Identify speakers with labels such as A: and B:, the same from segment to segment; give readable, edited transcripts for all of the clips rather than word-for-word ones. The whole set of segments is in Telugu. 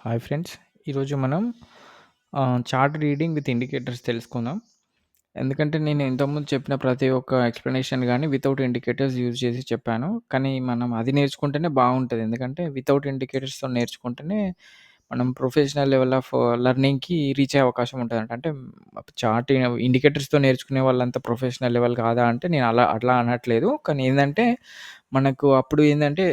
A: Hi friends. ఈరోజు మనం చార్ట్ రీడింగ్ విత్ ఇండికేటర్స్ తెలుసుకుందాం. ఎందుకంటే నేను ఇంతకుముందు చెప్పిన ప్రతి ఒక్క ఎక్స్‌ప్లనేషన్ గాని వితౌట్ ఇండికేటర్స్ యూజ్ చేసి చెప్పాను. కానీ మనం అది నేర్చుకుంటేనే బావుంటది. ఎందుకంటే వితౌట్ ఇండికేటర్స్‌తో నేర్చుకుంటేనే మనం ప్రొఫెషనల్ లెవెల్ ఆఫ్ లెర్నింగ్‌కి రీచ్ అయ్యే అవకాశం ఉంటదంట. అంటే చార్ట్ ఇండికేటర్స్‌తో నేర్చుకునే వాళ్ళంతా ప్రొఫెషనల్ లెవెల్ కాదా అంటే నేను అట్లా అనట్లేదు. కానీ ఏందంటే మనకు అప్పుడు ఏందంటే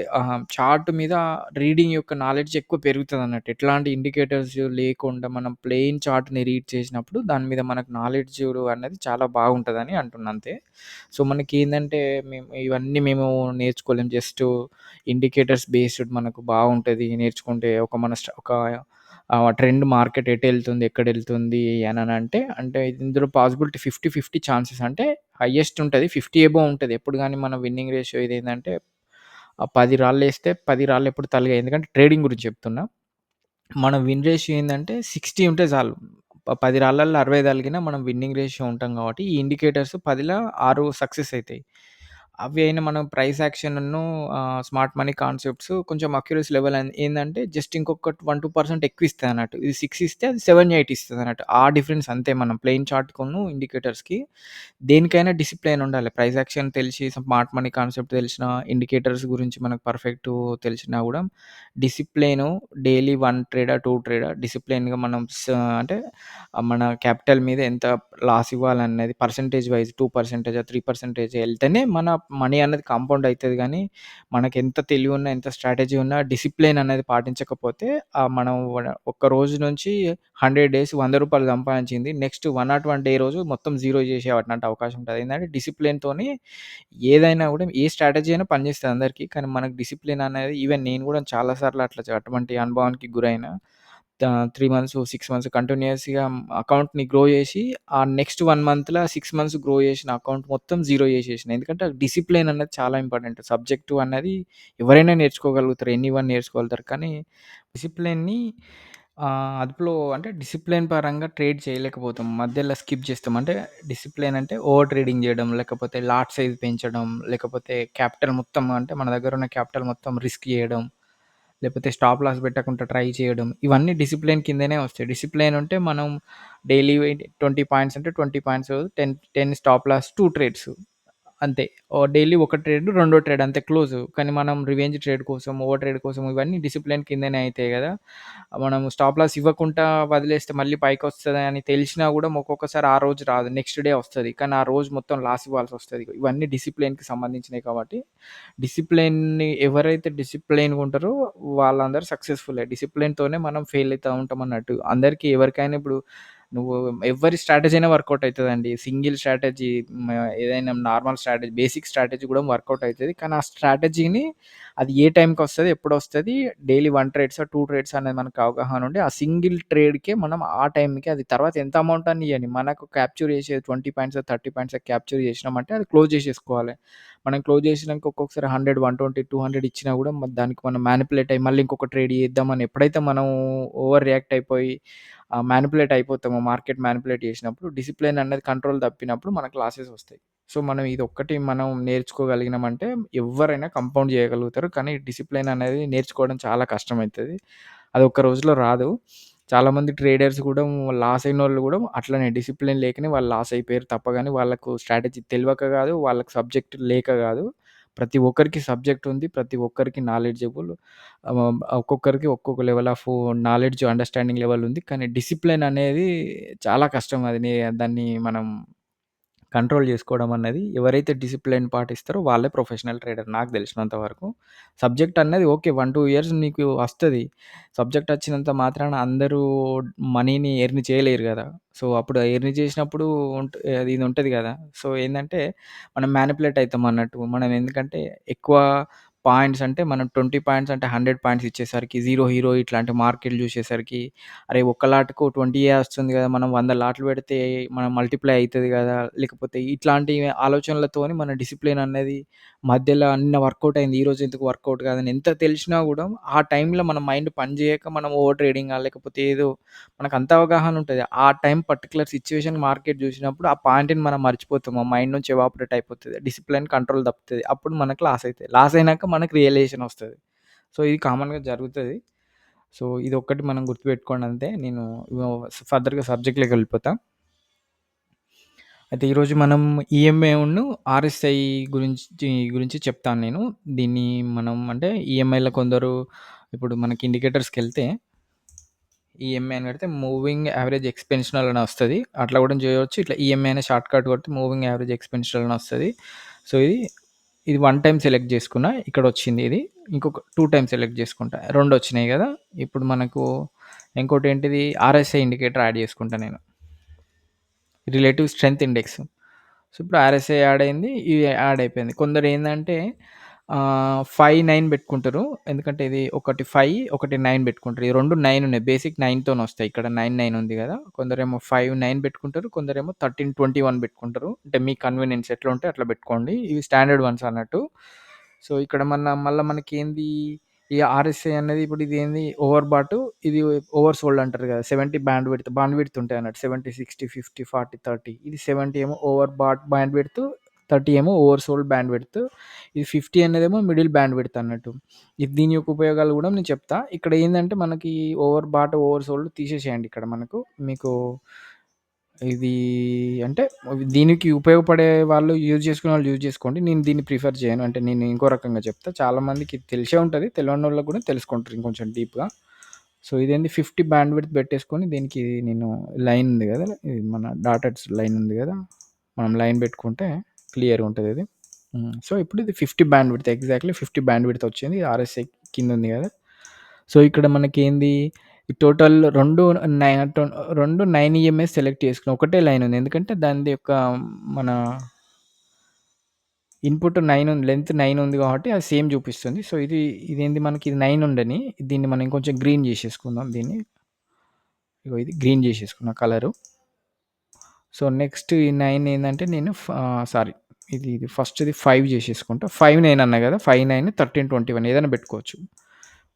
A: చార్ట్ మీద రీడింగ్ యొక్క నాలెడ్జ్ ఎక్కువ పెరుగుతదన్నట్టు. ఎట్లాంటి ఇండికేటర్స్ లేకుండా మనం ప్లెయిన్ చార్ట్‌ని రీడ్ చేసినప్పుడు దాని మీద మనకు నాలెడ్జ్ అన్నది చాలా బాగుంటదని అంటున్నా అంతే. సో, మనకేందంటే మేము ఇవన్నీ నేర్చుకోలేం. జస్ట్ ఇండికేటర్స్ బేస్డ్ మనకు బావుంటది నేర్చుకుంటే ఒక మన ఒక ట్రెండ్ మార్కెట్ ఎటెళ్తుంది, ఎక్కడెళ్తుంది అననంటే అంటే ఇందులో పాసిబిలిటీ 50, 50 ఛాన్సెస్ అంటే హైయెస్ట్ ఉంటది. 50 అబోవ్ ఉంటది. ఎప్పుడు గాని మన విన్నింగ్ రేషియో ఇదేందంటే 10 రాళ్ళేస్తే 10 రాళ్ళు ఎప్పుడు తలగయి. ఎందుకంటే ట్రేడింగ్ గురించి చెప్తున్నా. మన విన్ రేషియో ఏందంటే 60 ఉంటే చాలు. 10 రాళ్ళల్లో 60 తలిగినా మనం విన్నింగ్ రేషియో ఉంటాం కాబట్టి, ఈ ఇండికేటర్స్ 10లో 6 సక్సెస్ అయితాయి. అవి అయినా మనం ప్రైస్ యాక్షన్‌ను స్మార్ట్ మనీ కాన్సెప్ట్స్ కొంచెం అక్యురసీ లెవెల్ ఏందంటే జస్ట్ ఇంకొక 1, 2% ఎక్కువ ఇస్తదన్నట్టు. ఇది 6 ఇస్తే అది 7, 8 ఇస్తదన్నట్టు. ఆ డిఫరెన్స్ అంతే మనం ప్లెయిన్ చార్ట్‌కును ఇండికేటర్స్‌కి. దేనికైనా డిసిప్లిన్ ఉండాలి. ప్రైస్ యాక్షన్ తెలిసి స్మార్ట్ మనీ కాన్సెప్ట్ తెలిసినా, ఇండికేటర్స్ గురించి మనకు పర్ఫెక్టు తెలిసినా గూడా డిసిప్లిను డైలీ 1 ట్రేడా, 2 ట్రేడా డిసిప్లిన్‌గా మనం అంటే మన క్యాపిటల్ మీద ఎంత లాస్ ఇవ్వాలనేది పర్సెంటేజ్ వైస్ 2%, 3% ఎళ్తేనే మన మనీ అనేది కాంపౌండ్ అయితది గానీ, మనకెంత తెలివున్నా, ఎంత స్ట్రాటజీ ఉన్నా డిసిప్లిన్ అనేది పాటించకపోతే మనం ఒక్క రోజు నుంచి 100 డేస్ రూ. 100 సంపాదించింది నెక్స్ట్ 101 డే రోజు మొత్తం జీరో చేసేటటువంటి అవకాశం ఉంటది. ఏందంటే డిసిప్లిన్‌తోని ఏదైనా గూడా ఏ స్ట్రాటజీ అయినా పనిచేస్తది అందరికి. కానీ మనకు డిసిప్లిన్ అనేది ఈవెన్ నేను గూడా చాలా సార్లు అటువంటి అనుభవానికి గురైన. 3 మంత్స్, 6 మంత్స్ కంటిన్యూయస్‌గా అకౌంట్‌ని గ్రో చేసి, ఆ నెక్స్ట్ 1 మంత్‌ల 6 మంత్స్ గ్రో చేసిన అకౌంట్ మొత్తం జీరో చేసేసిన. ఎందుకంటే డిసిప్లిన్ అనేది చాలా ఇంపార్టెంట్. సబ్జెక్టు అనేది ఎవరైనా నేర్చుకోగలుగుతారు. ఎనీవన్ నేర్చుకోగలుగుతారు. కానీ డిసిప్లిన్‌ని అదుపులో అంటే డిసిప్లిన్ పరంగా ట్రేడ్ చేయలేకపోతాం. మధ్యలో స్కిప్ చేస్తాం. అంటే డిసిప్లిన్ అంటే ఓవర్ ట్రేడింగ్ చేయడం, లేకపోతే లాట్ సైజ్ పెంచడం, లేకపోతే క్యాపిటల్ మొత్తం అంటే మన దగ్గర ఉన్న క్యాపిటల్ మొత్తం రిస్క్ చేయడం. లేకపోతే స్టాప్ లాస్ పెట్టకుండా ట్రై చేయడం. ఇవన్నీ డిసిప్లిన్ కిందనే వస్తాయి. డిసిప్లిన్ ఉంటే మనం డైలీ 20 పాయింట్స్ అంటే 20 పాయింట్స్ 10 స్టాప్ లాస్ 2 ట్రేడ్స్ అంతే. డైలీ ఒక ట్రేడ్, రెండో ట్రేడ్ అంతే క్లోజ్. కానీ మనం రివెంజ్ ట్రేడ్ కోసం, ఓవర్ ట్రేడ్ కోసం ఇవన్నీ డిసిప్లిన్ కిందనే అయితాయి గదా! మనం స్టాప్ లాస్ ఇవ్వకుండా వదిలేస్తే మళ్ళీ పైకొస్తదని తెలిసినా గూడా ఒక్కొక్కసారి ఆ రోజు రాదు. నెక్స్ట్ డే వస్తది. కానీ ఆ రోజు మొత్తం లాస్ ఇవ్వాల్సొస్తది. ఇవన్నీ డిసిప్లిన్‌కి సంబంధించినయి కాబట్టి డిసిప్లిన్‌ని ఎవరైతే డిసిప్లిన్‌గా ఉంటారో వాళ్ళందరూ సక్సెస్‌ఫుల్లే. డిసిప్లిన్‌తోనే మనం ఫెయిల్ అయితా ఉంటామన్నట్టు. అందరికీ ఎవరికైనా ఇప్పుడు నువ్వు ఎవ్వరి స్ట్రాటజీ అయినా వర్కౌట్ అయితదండి. సింగిల్ స్ట్రాటజీ ఏదైనా నార్మల్ స్ట్రాటజీ, బేసిక్ స్ట్రాటజీ గూడా వర్కౌట్ అయితది. కానీ ఆ స్ట్రాటజీని అది ఏ టైంకొస్తది, ఎప్పుడొస్తది, డైలీ 1 ట్రేడ్సా, 2 ట్రేడ్సా అనేది మనకు అవగాహన ఉండి, ఆ సింగిల్ ట్రేడ్‌కే మనం ఆ టైంకి అది తర్వాత ఎంత అమౌంట్ అన్నా ఇయ్యండి. మనకు క్యాప్చర్ చేసేది 20 పాయింట్సో, 30 పాయింట్సో క్యాప్చర్ చేసినామంటే అది క్లోజ్ చేసేసుకోవాలి. మనం క్లోజ్ చేసినంక ఒక్కొక్కసారి 100, 120, 200 ఇచ్చినా గూడా దానికి మనం మానిప్యులేట్ అయ్యి మళ్ళీ ఇంకొక ట్రేడ్ చేద్దామని ఎప్పుడైతే మనం ఓవర్ రియాక్ట్ అయిపోయి మానిప్యులేట్ అయిపోతామో మార్కెట్ మానిప్యులేట్ చేసినప్పుడు డిసిప్లిన్ అనేది కంట్రోల్ తప్పినప్పుడు మనకు లాసెస్ వస్తాయి. సో, మనం ఇదొక్కటి మనం నేర్చుకోగలిగినామంటే ఎవ్వరైనా కంపౌండ్ చేయగలుగుతారు. కానీ డిసిప్లిన్ అనేది నేర్చుకోవడం చాలా కష్టమైతది. అది ఒక్క రోజులో రాదు. చాలామంది ట్రేడర్స్ గూడా లాస్ అయినోళ్ళు గూడా అట్లనే డిసిప్లిన్ లేకనే వాళ్ళు లాస్ అయిపోయారు తప్ప గాని వాళ్ళకు స్ట్రాటజీ తెలవక గాదు, వాళ్ళకి సబ్జెక్ట్ లేక గాదు. ప్రతి ఒక్కరికి సబ్జెక్ట్ ఉంది. ప్రతి ఒక్కరికి నాలెడ్జబుల్ ఒక్కొక్కరికి ఒక్కొక్క level of knowledge, understanding level ఉంది. కానీ డిసిప్లిన్ అనేది చాలా కష్టం. అది దాన్ని మనం కంట్రోల్ జేసుకోవడం అన్నది ఎవరైతే డిసిప్లిన్ పాటిస్తారో వాళ్ళే ప్రొఫెషనల్ ట్రేడర్ నాకు తెలిసినంత వరకు. సబ్జెక్ట్ అనేది ఓకే. 1, 2 ఇయర్స్ నీకు వస్తది. సబ్జెక్ట్ వచ్చినంత మాత్రాన అందరూ మనీని ఎర్న్ చేయలేరు గదా! సో, అప్పుడు ఎర్న్ చేసినప్పుడు అది ఇది ఉంటది గదా! సో, ఏందంటే మనం మ్యానిపులేట్ అయితాం అన్నట్టు. మనం ఎందుకంటే ఎక్కువ పాయింట్స్ అంటే మనం 20 పాయింట్స్ అంటే 100 పాయింట్స్ ఇచ్చేసరికి జీరో హీరో ఇట్లాంటి మార్కెట్‌లు చూసేసరికి అరే! ఒక్క లాట్‌కు 20 వస్తుంది గదా! మనం 100 లాట్లు పెడితే మనం మల్టిప్లై అయితది గదా! లేకపోతే ఇట్లాంటి ఆలోచనలతోని మన డిసిప్లిన్ అనేది మధ్యలో వర్కౌట్ అయింది. ఈరోజు ఎందుకు వర్కౌట్ కాదని ఎంత తెలిసినా గూడా ఆ టైంలో మన మైండ్ పని చేయక మనం ఓవర్ ట్రేడింగా లేకపోతే ఏదో మనకంత అవగాహన ఉంటది. ఆ టైం పర్టిక్యులర్ సిట్యుయేషన్ మార్కెట్ చూసినప్పుడు ఆ పాయింట్‌ని మనం మర్చిపోతాం. ఆ మైండ్ నుంచి ఎవాపరేట్ అయిపోతది. డిసిప్లిన్ కంట్రోల్ తప్పుతది. అప్పుడు మనకు లాస్ అయితది. లాస్ అయినాక మనకు రియలైజేషన్ వస్తది. సో, ఇది కామన్‌గా జరుగుతది. సో, ఇదొక్కటి మనం గుర్తుపెట్టుకోండి అంతే. నేను ఫర్దర్‌గా సబ్జెక్ట్‌లోకి వెళ్ళిపోతా. అయితే ఈరోజు మనం ఈఎంఐ ఆర్ఎస్ఐ గురించి చెప్తాను నేను. దీన్ని మనం అంటే ఈఎంఐలో కొందరు ఇప్పుడు మనకి ఇండికేటర్స్‌కెళ్తే ఈఎంఐ అని పెడితే మూవింగ్ యావరేజ్ ఎక్స్‌పెన్షనల్ అని వస్తది. అట్లా కూడా చేయవచ్చు. ఇట్లా ఈఎంఐ అనే షార్ట్‌కట్ కొడితే మూవింగ్ యావరేజ్ ఎక్స్‌పెన్షనల్ అని వస్తది. సో, ఇది 1 టైమ్ సెలెక్ట్ చేసుకున్నా. ఇక్కడొచ్చింది ఇది. ఇంకొక 2 టైమ్స్ సెలెక్ట్ చేసుకుంటా. 2 వచ్చినాయి గదా! ఇప్పుడు మనకు ఇంకోటేంటిది ఆర్ఎస్ఐ ఇండికేటర్ యాడ్ చేసుకుంటా నేను. Relative strength index. సో, ఇప్పుడు ఆర్ఎస్ఐ యాడ్ అయింది. ఇది యాడ్ అయిపోయింది. కొందరేందంటే 5, 9 పెట్టుకుంటారు. ఎందుకంటే ఇది ఒకటి 5, ఒకటి 9 పెట్టుకుంటారు. ఈ 2 9 ఉన్నాయి. బేసిక్ 9 తోనొస్తాయి. ఇక్కడ 9, 9 ఉంది గదా! కొందరేమో 5, 9 పెట్టుకుంటారు. కొందరేమో 13, 21 పెట్టుకుంటారు. అంటే మీ కన్వీనియన్స్ ఎట్లా ఉంటే అట్లా పెట్టుకోండి. ఇవి స్టాండర్డ్ వన్స్ అన్నట్టు. సో, ఇక్కడ మళ్ళా మనకేంది ఈ ఆర్ఎస్ఐ అనేది ఇప్పుడు ఇదేంది ఇది ఓవర్ సోల్డ్ అంటారు కదా! 70 బ్యాండ్ విడ్త్ ఉంటాయన్నట్టు. 70, 60, 50, 40, 30 ఇది 70 ఏమో బ్యాండ్ విడ్త్, 30 ఏమో ఓవర్ సోల్డ్ బ్యాండ్ విడ్త్. ఇది 50 అనేదేమో మిడిల్ బ్యాండ్ విడ్త్ అన్నట్టు. దీని యొక్క ఉపయోగాలు గూడా నేను చెప్తా. ఇక్కడ ఏందంటే మనకి ఓవర్ సోల్డ్ తీసేసేయండి ఇక్కడ మనకు. మీకు ఇది అంటే దీనికి ఉపయోగపడే వాళ్ళు యూజ్ చేసుకునే వాళ్ళు యూజ్ చేసుకోండి. నేను దీన్ని ప్రిఫర్ చేయను. అంటే నేను ఇంకో రకంగా చెప్తా. చాలా మందికి తెలిసే ఉంటది. తెలవనోళ్ళకి కూడా తెలుసుకుంటారు ఇంకొంచెం డీప్‌గా. సో, ఇదేంది 50 బ్యాండ్ విడ్త్ పెట్టేసుకొని దీనికి నేను లైన్ ఉంది గదా! ఇది మన డాటెడ్ లైన్ ఉంది గదా! మనం లైన్ పెట్టుకుంటే క్లియర్‌గా ఉంటదిది. సో, ఇప్పుడు ఇది 50 band width exactly 50 band width వచ్చింది. ఆర్ఎస్ఐ కిందుంది గదా! సో, ఇక్కడ మనకేంది ఈ టోటల్ 2 9 ఈఎంఐస్ సెలెక్ట్ చేసుకున్నా. ఒకటే లైన్ ఉంది. ఎందుకంటే దానిది యొక్క మన ఇన్‌పుట్ 9 ఉంది. లెంత్ 9 ఉంది కాబట్టి అది సేమ్ చూపిస్తుంది. సో, ఇదేంది మనకి ఇది 9 ఉండని దీన్ని మనం ఇంకొంచెం గ్రీన్ చేసేసుకుందాం దీన్ని. ఇగో ఇది గ్రీన్ చేసేసుకున్న కలరు. సో, నెక్స్ట్ ఈ 9 ఏందంటే నేను సారీ ఇది ఫస్ట్‌ది 5 చేసేసుకుంటా. 5, 9 అన్నా కదా! 5, 9, 13, 21 ఏదైనా పెట్టుకోవచ్చు.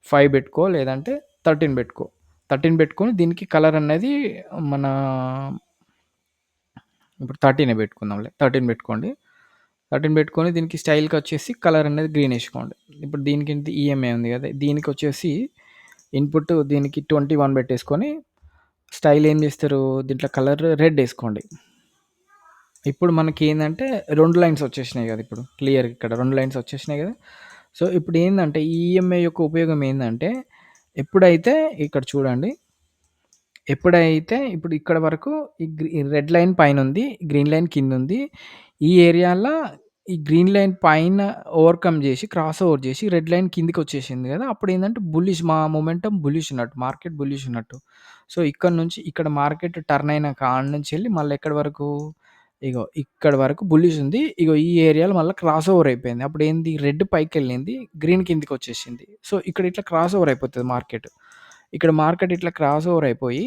A: 5 పెట్టుకో లేదంటే 13 పెట్టుకో. 13 పెట్టుకొని దీనికి కలర్ అనేది మన ఇప్పుడు 13 పెట్టుకుందాంలే. 13 పెట్టుకోండి. 13 పెట్టుకొని దీనికి స్టైల్‌కొచ్చేసి కలర్ అనేది గ్రీన్ ఏసుకోండి. ఇప్పుడు దీనికేంటి ఈఎంఐ ఉంది కదా! దీనికొచ్చేసి ఇన్‌పుట్ దీనికి 21 పెట్టేసుకొని స్టైల్ ఏం చేస్తారు? దీంట్లో కలర్ రెడ్ ఏసుకోండి. ఇప్పుడు మనకేందంటే 2 లైన్స్ వచ్చేసినాయి కదా! ఇప్పుడు క్లియర్‌గా ఇక్కడ 2 లైన్స్ వచ్చేసినాయి కదా! సో, ఇప్పుడేందంటే ఈ ఈఎంఐ యొక్క ఉపయోగం ఏందంటే ఎప్పుడైతే ఇక్కడ చూడండి. ఎప్పుడైతే ఇప్పుడు ఇక్కడ వరకు ఈ రెడ్ లైన్ పైనుంది. గ్రీన్ లైన్ కిందుంది. ఈ ఏరియా‌ల ఈ గ్రీన్ లైన్ పైన ఓవర్‌కమ్ జేసి, క్రాస్ ఓవర్ జేసి రెడ్ లైన్ కిందకొచ్చేసింది గదా! అప్పుడేందంటే మా మొమెంటమ్ బుల్లిష్ ఉన్నట్టు. మార్కెట్ బుల్లిష్ ఉన్నట్టు. సో, ఇక్కడి నుంచి ఇక్కడ మార్కెట్ టర్న్ అయిన కాడ నుంచెళ్ళి మళ్ళీ ఎక్కడి వరకు ఇగో ఇక్కడి వరకు బుల్లిష్ ఉంది. ఇగో ఈ ఏరియాలో మళ్ళా క్రాస్ ఓవర్ అయిపోయింది. అప్పుడేంది రెడ్ పైకెళ్ళింది. గ్రీన్ కిందకొచ్చేసింది. సో, ఇక్కడ ఇట్లా క్రాస్ ఓవర్ అయిపోతది మార్కెట్. ఇక్కడ మార్కెట్ ఇట్లా క్రాస్ ఓవర్ అయిపోయి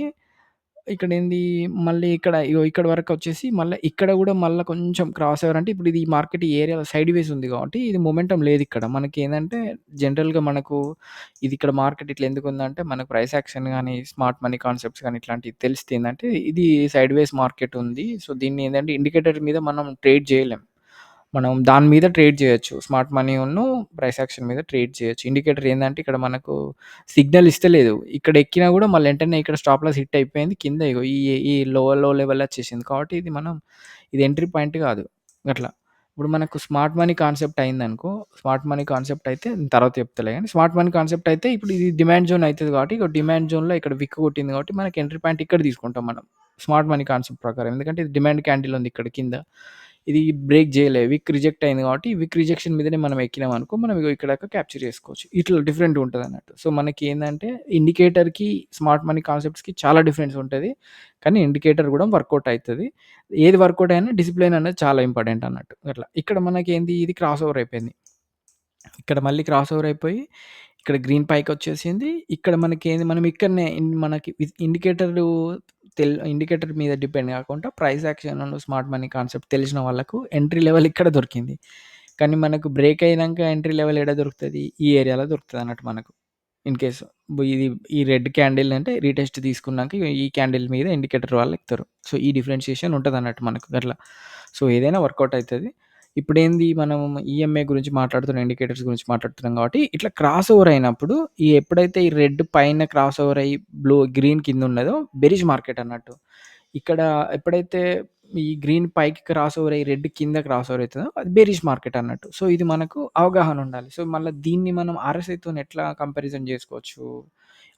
A: ఇక్కడేంది మళ్ళీ ఇగో ఇక్కడి వరకొచ్చేసి మళ్ళా ఇక్కడ గూడా మళ్ళా కొంచెం క్రాస్ ఓవర్ అంటే ఇప్పుడు ఇది మార్కెట్ ఈ ఏరియాలో సైడ్ వేస్ ఉంది గాబట్టి ఇది మొమెంటమ్ లేదిక్కడ. మనకేందంటే జనరల్‌గా మనకు ఇది ఇక్కడ మార్కెట్ ఇట్లా ఎందుకుందంటే మనకు ప్రైస్ యాక్షన్ గాని, స్మార్ట్ మనీ కాన్సెప్ట్స్ గాని ఇట్లాంటివి తెలిస్తే ఏందంటే ఇది సైడ్ వేస్ మార్కెట్ ఉంది. సో, దీన్ని ఏందంటే ఇండికేటర్ మీద మనం ట్రేడ్ జేయలేం. మనం దాని మీద ట్రేడ్ జేయొచ్చు. స్మార్ట్ మనీను ప్రైస్ యాక్షన్ మీద ట్రేడ్ చేయొచ్చు. ఇండికేటర్ ఏందంటే ఇక్కడ మనకు సిగ్నల్ ఇస్తలేదు. ఇక్కడ ఎక్కినా గూడా మళ్ళీ ఎంటనే ఇక్కడ స్టాప్ లాస్ హిట్ అయిపోయింది. కింద ఇగో ఈ ఈ లో లెవెల్ వచ్చేసింది. కాబట్టి ఇది ఎంట్రీ పాయింట్ గాదు. గట్లా. ఇప్పుడు మనకు స్మార్ట్ మనీ కాన్సెప్ట్ అయిందనుకో, స్మార్ట్ మనీ కాన్సెప్ట్ అయితే తర్వాత చెప్తాలే గానీ, స్మార్ట్ మనీ కాన్సెప్ట్ అయితే ఇప్పుడు ఇది డిమాండ్ జోన్ అయితది కాబట్టి, ఇగో డిమాండ్ జోన్‌లో ఇక్కడ విక్ కొట్టింది కాబట్టి మనకి ఎంట్రీ పాయింట్ ఇక్కడ తీసుకుంటాం మనం. స్మార్ట్ మనీ కాన్సెప్ట్ ప్రకారం. ఎందుకంటే ఇది డిమాండ్ క్యాండిల్ ఉంది ఇక్కడ కింద. ఇది బ్రేక్ జేయలే. విక్ రిజెక్ట్ అయింది కాబట్టి, విక్ రిజెక్షన్ మీదనే మనం ఎక్కినామనుకో, మనం ఇగో ఇక్కడ దాకా క్యాప్చర్ చేసుకోవచ్చు. ఇట్లా డిఫరెంట్‌గా ఉంటదన్నట్టు. సో, మనకేందంటే ఇండికేటర్‌కి, స్మార్ట్ మనీ కాన్సెప్ట్స్‌కి చాలా డిఫరెన్స్ ఉంటది. కానీ ఇండికేటర్ గూడా వర్కౌట్ అయితది. ఏది వర్కౌట్ అయినా డిసిప్లిన్ అనేది చాలా ఇంపార్టెంట్ అన్నట్టు. అట్లా. ఇక్కడ మనకేంది ఇది క్రాస్ ఓవర్ అయిపోయింది. ఇక్కడ మళ్ళీ క్రాస్ ఓవర్ అయిపోయి, ఇక్కడ గ్రీన్ పైకొచ్చేసింది. ఇక్కడ మనకేంది మనం ఇక్కడనే మనకి ఇండికేటరు ఇండికేటర్ మీద డిపెండ్ గాకుండా price action, smart money concept తెలిసిన వాళ్ళకు ఎంట్రీ లెవెల్ ఇక్కడ దొరికింది. కానీ మనకు బ్రేక్ అయినంక ఎంట్రీ లెవెల్ ఏడ దొరుకుతది? ఈ ఏరియాలో దొరుకుతదన్నట్టు మనకు. ఇన్ కేస్ ఇది ఈ రెడ్ క్యాండిల్ అంటే రీటెస్ట్ తీసుకున్నాక ఈ క్యాండిల్ మీద ఇండికేటర్ వాళ్ళు ఎక్కుతారు. సో, ఈ డిఫరెన్షియేషన్ ఉంటదన్నట్టు మనకు అట్లా. సో, ఏదైనా వర్కౌట్ అయితది. ఇప్పుడేంది మనం ఈఎంఐ గురించి మాట్లాడుతున్నాం, ఇండికేటర్స్ గురించి మాట్లాడుతున్నాం కాబట్టి, ఇట్లా క్రాస్ ఓవర్ అయినప్పుడు ఎప్పుడైతే ఈ రెడ్ పైన క్రాస్ ఓవర్ అయ్యి గ్రీన్ కిందున్నదో బెరిష్ మార్కెట్ అన్నట్టు. ఇక్కడ ఎప్పుడైతే ఈ గ్రీన్ పైకి క్రాస్ ఓవర్ అయ్యి రెడ్ కింద క్రాస్ ఓవర్ అయితదో అది బేరిష్ మార్కెట్ అన్నట్టు. సో, ఇది మనకు అవగాహన ఉండాలి. సో, మళ్ళా దీన్ని మనం ఆర్ఎస్ఐతోని ఎట్లా కంపారిజన్ జేసుకోవచ్చు?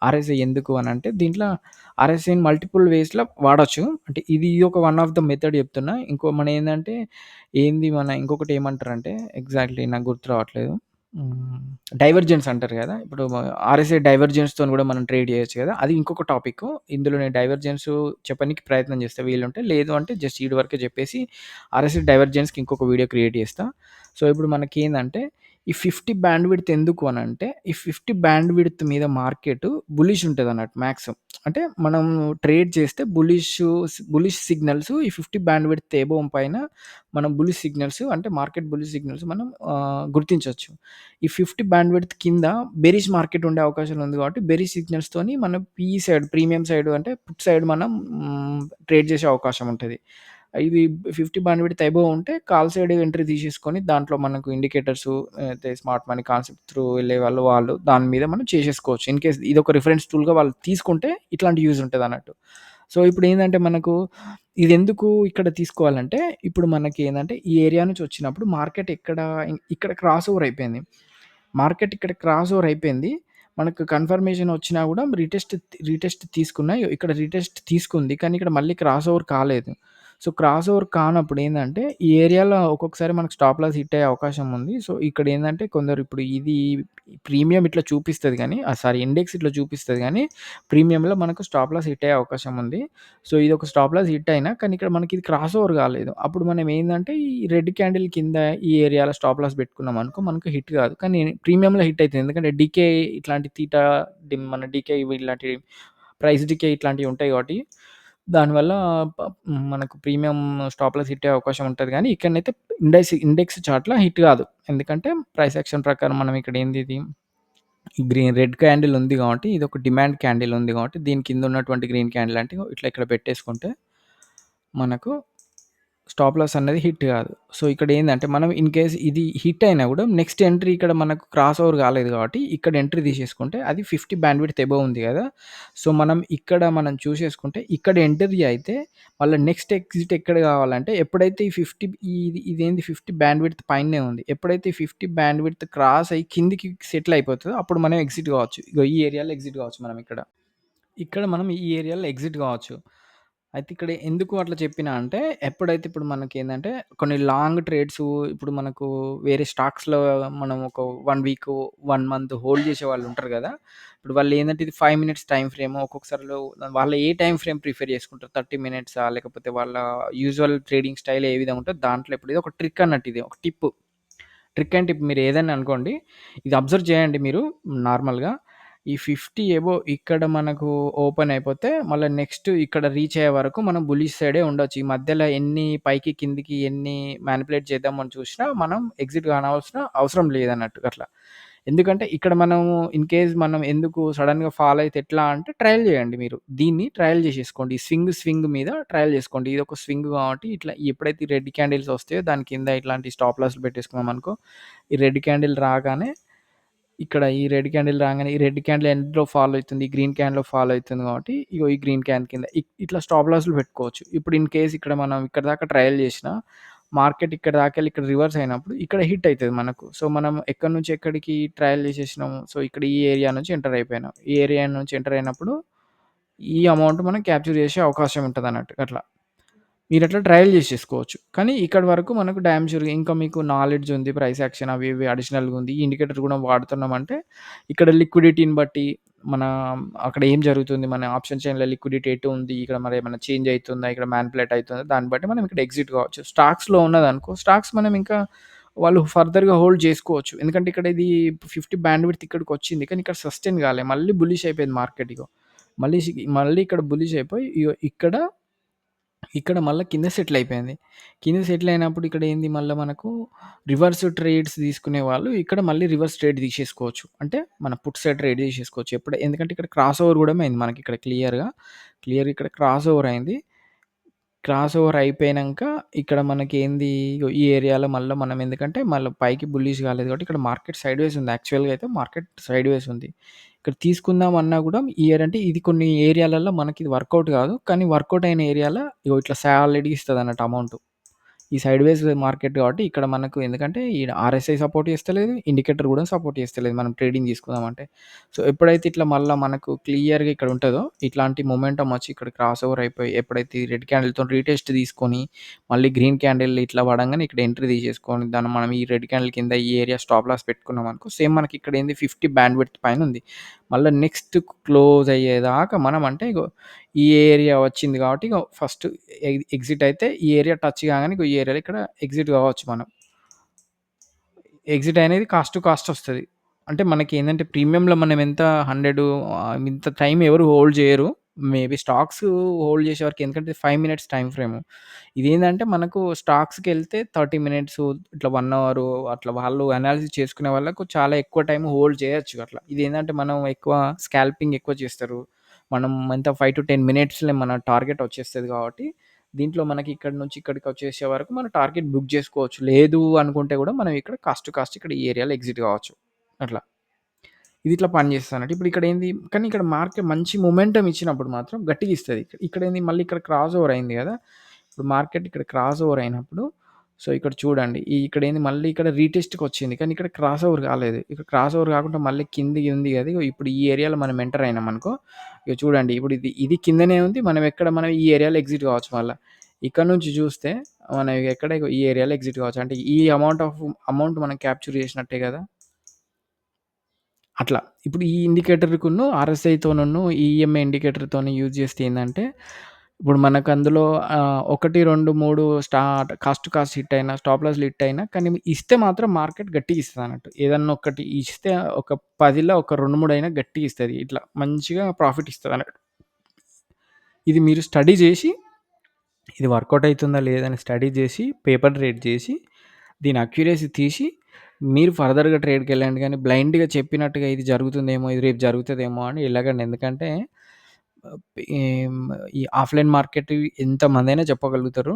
A: ఆర్ఎస్ఐ ఎందుకు అనంటే దీంట్లో ఆర్ఎస్ఐని మల్టిపుల్ వేస్‌లో వాడొచ్చు. అంటే ఇది ఒక వన్ ఆఫ్ ద మెథడ్ చెప్తున్నా. మన ఇంకొకటి ఏమంటారంటే ఎగ్జాక్ట్‌లీ నాకు గుర్తు రావట్లేదు. హ్మ్. డైవర్జెన్స్ అంటారు గదా! ఇప్పుడు ఆర్ఎస్ఐ డైవర్జెన్స్‌తోని గూడా మనం ట్రేడ్ జేయొచ్చు గదా! అది ఇంకొక టాపిక్కు. ఇందులో నేను డైవర్జెన్స్ చెప్పనీకి ప్రయత్నం చేస్తా వీలుంటే. లేదు అంటే జస్ట్ ఈడి వరకే చెప్పేసి ఆర్ఎస్ఐ డైవర్జెన్స్‌కి ఇంకొక వీడియో క్రియేట్ చేస్తా. సో, ఇప్పుడు మనకేందంటే ఈ 50 బ్యాండ్ విడ్త్ ఎందుకు అనంటే, ఈ 50 బ్యాండ్ విడ్త్ మీద మార్కెట్ బులిష్ ఉంటదన్నట్టు మాక్సిమం. అంటే మనం ట్రేడ్ చేస్తే బులిష్ సిగ్నల్స్ ఈ 50 బ్యాండ్ విడ్త్ ఎబోవ్ పైన మనం బులిష్ సిగ్నల్స్ అంటే మార్కెట్ బులిష్ సిగ్నల్స్ మనం గుర్తించొచ్చు. ఈ 50 బ్యాండ్ విడ్త్ కింద బెరిష్ మార్కెట్ ఉండే అవకాశం ఉంది కాబట్టి బెరిష్ సిగ్నల్స్‌తోని మనం ప్రీమియం సైడ్ అంటే పుట్ సైడ్ మనం ట్రేడ్ చేసే అవకాశం ఉంటది. ఇది 50 బ్యాండ్ విడ్త్ అబోవ్ ఉంటే కాల్ సైడ్ ఎంట్రీ తీసేసుకొని దాంట్లో మనకు ఇండికేటర్స్ అయితే స్మార్ట్ మనీ కాన్సెప్ట్ త్రూ వాళ్ళు దాని మీద మనం చేసేసుకోవచ్చు. ఇన్ కేస్ ఇదొక రిఫరెన్స్ టూల్‌గా వాళ్ళు తీసుకుంటే ఇట్లాంటి యూజ్ ఉంటదన్నట్టు. సో, ఇప్పుడేందంటే మనకు ఇదెందుకు ఇక్కడ తీసుకోవాలంటే, ఇప్పుడు మనకేందంటే ఈ ఏరియా నుంచి వచ్చినప్పుడు మార్కెట్ ఇక్కడ క్రాస్ ఓవర్ అయిపోయింది. మార్కెట్ ఇక్కడ క్రాస్ ఓవర్ అయిపోయింది. మనకు కన్ఫర్మేషన్ వచ్చినా గూడా రీటెస్ట్ తీసుకున్నా ఇక్కడ రీటెస్ట్ తీసుకుంది. కానీ ఇక్కడ మళ్ళీ క్రాస్ ఓవర్ కాలేదు. సో, క్రాస్ ఓవర్ కానప్పుడు ఏందంటే, ఈ ఏరియాలో ఒక్కొక్కసారి మనకు స్టాప్ లాస్ హిట్ అయ్యే అవకాశం ఉంది. సో, ఇక్కడేందంటే కొందరు ఇప్పుడు ఇది ప్రీమియం ఇట్లా చూపిస్తది గానీ సారీ ఇండెక్స్ ఇట్లా చూపిస్తది గానీ, ప్రీమియంలో మనకు స్టాప్ లాస్ హిట్ అయ్యే అవకాశం ఉంది. సో, ఇదొక స్టాప్ లాస్ హిట్ అయినా కానీ ఇక్కడ మనకి ఇది క్రాస్ ఓవర్ కాలేదు. అప్పుడు మనం ఏందంటే, ఈ రెడ్ క్యాండిల్ కింద ఈ ఏరియాలో స్టాప్ లాస్ పెట్టుకున్నామనుకో మనకు హిట్ కాదు. కానీ ప్రీమియంలో హిట్ అయితది. ఎందుకంటే డీకే ఇట్లాంటి మన డీకే ఇలాంటి ప్రైస్ డీకే ఇట్లాంటివి ఉంటాయి కాబట్టి దానివల్ల ప మనకు ప్రీమియం స్టాప్ లాస్ హిట్ అయ్యే అవకాశం ఉంటది గానీ, ఇక్కడనైతే ఇండెక్స్ చార్ట్‌లో హిట్ కాదు. ఎందుకంటే ప్రైస్ యాక్షన్ ప్రకారం మనం ఇక్కడ ఏందిది రెడ్ క్యాండిల్ ఉంది కాబట్టి ఇదొక డిమాండ్ క్యాండిల్ ఉంది కాబట్టి దీని కింద ఉన్నటువంటి గ్రీన్ క్యాండిల్ అంటే ఇట్లా ఇక్కడ పెట్టేసుకుంటే మనకు స్టాప్ లాస్ అనేది హిట్ కాదు. సో, ఇక్కడేందంటే మనం ఇన్ కేస్ ఇది హిట్ అయినా గూడా నెక్స్ట్ ఎంట్రీ ఇక్కడ మనకు క్రాస్ ఓవర్ కాలేదు కాబట్టి ఇక్కడ ఎంట్రీ తీసేసుకుంటే అది 50 బ్యాండ్‌విడ్త్ అబోవ్ ఉంది గదా! సో, మనం చూసేసుకుంటే ఇక్కడ ఎంట్రీ అయితే మళ్ళా నెక్స్ట్ ఎగ్జిట్ ఎక్కడ కావాలంటే ఎప్పుడైతే ఈ 50 ఇదేంది 50 బ్యాండ్‌విడ్త్ పైనే ఉంది. ఎప్పుడైతే ఈ 50 బ్యాండ్‌విడ్త్ క్రాస్ అయ్యి కిందికి సెటిల్ అయిపోతదో అప్పుడు మనం ఎగ్జిట్ కావచ్చు. ఇగో ఈ ఏరియాలో ఎగ్జిట్ కావచ్చు మనం ఇక్కడ. ఇక్కడ మనం ఈ ఏరియాలో ఎగ్జిట్ గావచ్చు. అయితే ఇక్కడ ఎందుకు అట్లా చెప్పినా అంటే, ఎప్పుడైతే ఇప్పుడు మనకేందంటే, కొన్ని లాంగ్ ట్రేడ్సు ఇప్పుడు మనకు వేరే స్టాక్స్‌లో మనం ఒక 1 వీకు, 1 మంత్ హోల్డ్ చేసేవాళ్ళుంటారు గదా! ఇప్పుడు వాళ్ళేందంటే ఇది 5 మినిట్స్ టైమ్ ఫ్రేము ఒక్కొక్కసారిలో వాళ్ళు ఏ టైమ్ ఫ్రేమ్ ప్రిఫర్ చేసుకుంటారు. 30 మినిట్సా? లేకపోతే వాళ్ళ యూజువల్ ట్రేడింగ్ స్టైల్ ఏ విధంగా ఉంటదో దాంట్లో ఇప్పుడు ఇది ఒక ట్రిక్ అన్నట్టు ఇది. ఒక టిప్పు. ట్రిక్ అంటే ఇప్పుడు మీరు ఏదైనా అనుకోండి. ఇది అబ్జర్వ్ చేయండి మీరు నార్మల్‌గా. ఈ 50 ఇక్కడ మనకు ఓపెన్ అయిపోతే, మళ్ళా నెక్స్ట్ ఇక్కడ రీచ్ అయ్యే వరకు మనం బులిష్ సైడే ఉండొచ్చు. ఈ మధ్యలో ఎన్ని పైకి, కిందికి ఎన్ని మానిప్యులేట్ చేద్దామని చూసినా, మనం ఎగ్జిట్ కానవలసిన అవసరం లేదన్నట్టు అట్లా. ఎందుకంటే ఇక్కడ మనము ఇన్ కేస్ మనం ఎందుకు సడెన్‌గా ఫాల్ అయితే ఎట్లా అంటే ట్రయల్ చేయండి మీరు. దీన్ని ట్రయల్ చేసేసుకోండి. స్వింగ్ మీద ట్రయల్ చేసుకోండి. ఇదొక స్వింగ్ కాబట్టి ఇట్లా ఎప్పుడైతే ఈ రెడ్ క్యాండిల్స్ వస్తాయో దాని కింద ఇట్లాంటి స్టాప్ లాస్‌లు పెట్టేసుకున్నామనుకో, ఈ రెడ్ క్యాండిల్ రాగానే ఇక్కడ ఈ రెడ్ క్యాండిల్ రాంగానే ఈ రెడ్ క్యాండిల్ ఎండ్‌లో ఫాలో అయితుంది. ఈ గ్రీన్ క్యాండిల్‌లో ఫాలో అయితుంది కాబట్టి, ఇగో ఈ గ్రీన్ క్యాండిల్ కింద ఇట్లా స్టాప్ లాస్‌లు పెట్టుకోవచ్చు. ఇప్పుడు ఇన్ కేస్ ఇక్కడ మనం ఇక్కడి దాకా ట్రయల్ చేసినా, మార్కెట్ ఇక్కడి దాకెళ్ళి ఇక్కడ రివర్స్ అయినప్పుడు ఇక్కడ హిట్ అయితది మనకు. సో, మనం ఎక్కడి నుంచి ఎక్కడికి ట్రయల్ చేసేసినాము. సో, ఇక్కడ ఈ ఏరియా నుంచి ఎంటర్ అయిపోయినాం. ఈ ఏరియా నుంచి ఎంటర్ అయినప్పుడు ఈ అమౌంట్ మనం క్యాప్చర్ చేసే అవకాశం ఉంటదన్నట్టు అట్లా. మీరట్లా ట్రయల్ జేసేసుకోవచ్చు. కానీ ఇక్కడి వరకు మనకు డామ్ ష్యూర్‌గా ఇంకా మీకు నాలెడ్జ్ ఉంది. ప్రైస్ యాక్షన్ అవి ఇవి అడిషనల్‌గా ఉంది. ఈ ఇండికేటర్ గూడా వాడుతున్నామంటే ఇక్కడ లిక్విడిటీని బట్టి మన అక్కడ ఏం జరుగుతుంది? మన ఆప్షన్ చైన్‌లో లిక్విడిటీ ఎటు ఉంది? ఇక్కడ మరేమన్నా చేంజ్ అయితుందా? ఇక్కడ మానిప్యులేట్ అయితుందా? దాన్ని బట్టి మనం ఇక్కడ ఎగ్జిట్ కావచ్చు. స్టాక్స్‌లో ఉన్నదనుకో స్టాక్స్ మనం ఇంకా వాళ్ళు ఫర్దర్‌గా హోల్డ్ జేసుకోవచ్చు. ఎందుకంటే ఇక్కడ ఇది 50 బ్యాండ్‌విడ్త్ ఇక్కడికొచ్చింది. కానీ ఇక్కడ సస్టైన్ గాలే. మళ్ళీ బుల్లిష్ అయిపోయింది మార్కెట్ ఇగో. మళ్ళీ ఇక్కడ బుల్లిష్ అయిపోయి ఇగో ఇక్కడ మళ్ళా కింద సెటిల్ అయిపోయింది. కింద సెటిల్ అయినప్పుడు ఇక్కడ ఏంది మళ్ళా మనకు రివర్స్ ట్రేడ్స్ తీసుకునే వాళ్ళు ఇక్కడ మళ్ళీ రివర్స్ ట్రేడ్ తీసేసుకోవచ్చు. అంటే మన పుట్ సైడ్ ట్రేడ్ చేసేసుకోవచ్చు. ఎందుకంటే ఇక్కడ క్రాస్ ఓవర్ గూడా అయింది మనకి ఇక్కడ క్లియర్‌గా. ఇక్కడ క్రాస్ ఓవర్ అయింది. క్రాస్ ఓవర్ అయిపోయినంక ఇక్కడ మనకేంది ఇగో ఈ ఏరియాలో మళ్ళా మనం ఎందుకంటే మళ్ళా పైకి బుల్లిష్ కాలేదు కాబట్టి ఇక్కడ మార్కెట్ సైడ్‌వేస్ ఉంది. యాక్చువల్‌గా అయితే మార్కెట్ సైడ్‌వేస్ ఉంది. ఇక్కడ తీసుకుందాం అన్నా గూడా ఈ ఇయర్ అంటే ఇది కొన్ని ఏరియాలలో మనకిది వర్కౌట్ గాదు. కానీ వర్కౌట్ అయిన ఏరియాలో ఇగో ఇట్లా సాలిడ్‌గా ఇస్తదన్నట్టు అమౌంట్. ఈ సైడ్‌వేస్ మార్కెట్ కాబట్టి ఇక్కడ మనకు ఎందుకంటే ఈడ ఆర్ఎస్ఐ సపోర్ట్ చేస్తలేదు. ఇండికేటర్ గూడా సపోర్ట్ చేస్తలేదు మనం ట్రేడింగ్ తీసుకుందామంటే. సో, ఎప్పుడైతే ఇట్లా మళ్ళా మనకు క్లియర్‌గా ఇక్కడ ఉంటదో ఇట్లాంటి మొమెంటమ్ వచ్చి ఇక్కడ క్రాస్ ఓవర్ అయిపోయి ఎప్పుడైతే ఈ రెడ్ క్యాండిల్‌తోని రీటెస్ట్ తీసుకొని మళ్ళీ గ్రీన్ క్యాండిల్ ఇట్లా పడంగానే ఇక్కడ ఎంట్రీ తీసేసుకొని దాన్ని మనం ఈ రెడ్ క్యాండిల్ కింద ఈ ఏరియా స్టాప్ లాస్ పెట్టుకున్నామనుకో సేమ్ మనకి ఇక్కడ ఏంది 50 బ్యాండ్ విడ్త్ పైనుంది. మళ్ళా నెక్స్ట్ క్లోజ్ అయ్యేదాకా మనం అంటే ఇగో ఈ ఏరియా వచ్చింది కాబట్టి ఇగ ఫస్ట్ ఎగ్జిట్ అయితే ఈ ఏరియా టచ్ కాగానే ఇగో ఈ ఏరియాలో ఇక్కడ ఎగ్జిట్ కావచ్చు మనం. ఎగ్జిట్ అనేది కాస్ట్ టు కాస్ట్ వస్తది. అంటే మనకేందంటే ప్రీమియంలో మనం ఎంత 100 ఇంత టైం ఎవరు హోల్డ్ చేయరు. మేబీ స్టాక్స్ హోల్డ్ చేసే వరకు ఎందుకంటే 5 మినిట్స్ టైమ్ ఫ్రేము. ఇదేందంటే మనకు స్టాక్స్‌కెళ్తే 30 మినిట్స్ ఇట్లా 1 అవరు అట్లా వాళ్ళు అనాలిసిస్ చేసుకునే వాళ్ళకు చాలా ఎక్కువ టైం హోల్డ్ చేయొచ్చు అట్లా. ఇదేందంటే మనం ఎక్కువ స్కాల్పింగ్ ఎక్కువ చేస్తారు. మనం ఎంత 5-10 మినిట్స్‌లో మన టార్గెట్ వచ్చేస్తది కాబట్టి దీంట్లో మనకి ఇక్కడి నుంచి ఇక్కడికొచ్చేసే వరకు మనం టార్గెట్ బుక్ జేసుకోవచ్చు. లేదు అనుకుంటే గూడా మనం ఇక్కడ కాస్ట్ టు కాస్ట్ ఇక్కడ ఈ ఏరియాలో ఎగ్జిట్ గావచ్చు. అట్లా. ఇది ఇట్లా పనిచేస్తదన్నట్టు. ఇప్పుడు ఇక్కడేంది కానీ ఇక్కడ మార్కెట్ మంచి మొమెంటమ్ ఇచ్చినప్పుడు మాత్రం గట్టిగా ఇస్తది. ఇక్కడేంది మళ్ళీ ఇక్కడ క్రాస్ ఓవర్ అయింది గదా! ఇప్పుడు మార్కెట్ ఇక్కడ క్రాస్ ఓవర్ అయినప్పుడు సో, ఇక్కడ చూడండి. ఇక్కడేంది మళ్ళీ ఇక్కడ రీటెస్ట్‌కొచ్చింది. కానీ ఇక్కడ క్రాస్ ఓవర్ కాలేదు. ఇక్కడ క్రాస్ ఓవర్ కాకుండా మళ్ళీ కిందికి ఉంది గదా! ఇగో ఇప్పుడు ఈ ఏరియాలో మనం ఎంటర్ అయినామనుకో ఇగ చూడండి. ఇప్పుడు ఇది కిందనే ఉంది. మనం ఈ ఏరియాలో ఎగ్జిట్ కావచ్చు మళ్ళా. ఇక్కడ నుంచి చూస్తే మనం ఎక్కడ ఇగో ఈ ఏరియాలో ఎగ్జిట్ కావచ్చు. అంటే ఈ అమౌంట్ మనం క్యాప్చర్ చేసినట్టే గదా! అట్లా. ఇప్పుడు ఈ ఇండికేటర్‌కును ఆర్ఎస్ఐతోనును ఈఎంఐ ఇండికేటర్‌తోని యూజ్ చేస్తే ఏందంటే, ఇప్పుడు మనకు అందులో 1, 2, 3 కాస్ట్ టు కాస్ట్ హిట్ అయినా, స్టాప్ లాస్‌లు హిట్ అయినా కానీ ఇస్తే మాత్రం మార్కెట్ గట్టిగా ఇస్తదన్నట్టు. ఏదన్నా ఒకటి ఇస్తే ఒక 10లో ఒక 2, 3 అయినా గట్టిగా ఇస్తది. ఇట్లా మంచిగా ప్రాఫిట్ ఇస్తదన్నట్టు. ఇది మీరు స్టడీ చేసి ఇది వర్కౌట్ అయితుందా లేదా అని స్టడీ చేసి, పేపర్ ట్రేడ్ చేసి, దీని అక్యురసీ తీసి, మీరు ఫర్దర్‌గా ట్రేడ్‌కెళ్ళండి గానీ, బ్లైండ్‌గా చెప్పినట్టుగా ఇది జరుగుతుందేమో, ఇది రేపు జరుగుతదేమో అని ఎళ్ళకండి. ఎందుకంటే ఏం ఈ ఆఫ్‌లైన్ మార్కెట్ ఎంతమందైనా చెప్పగలుగుతారు.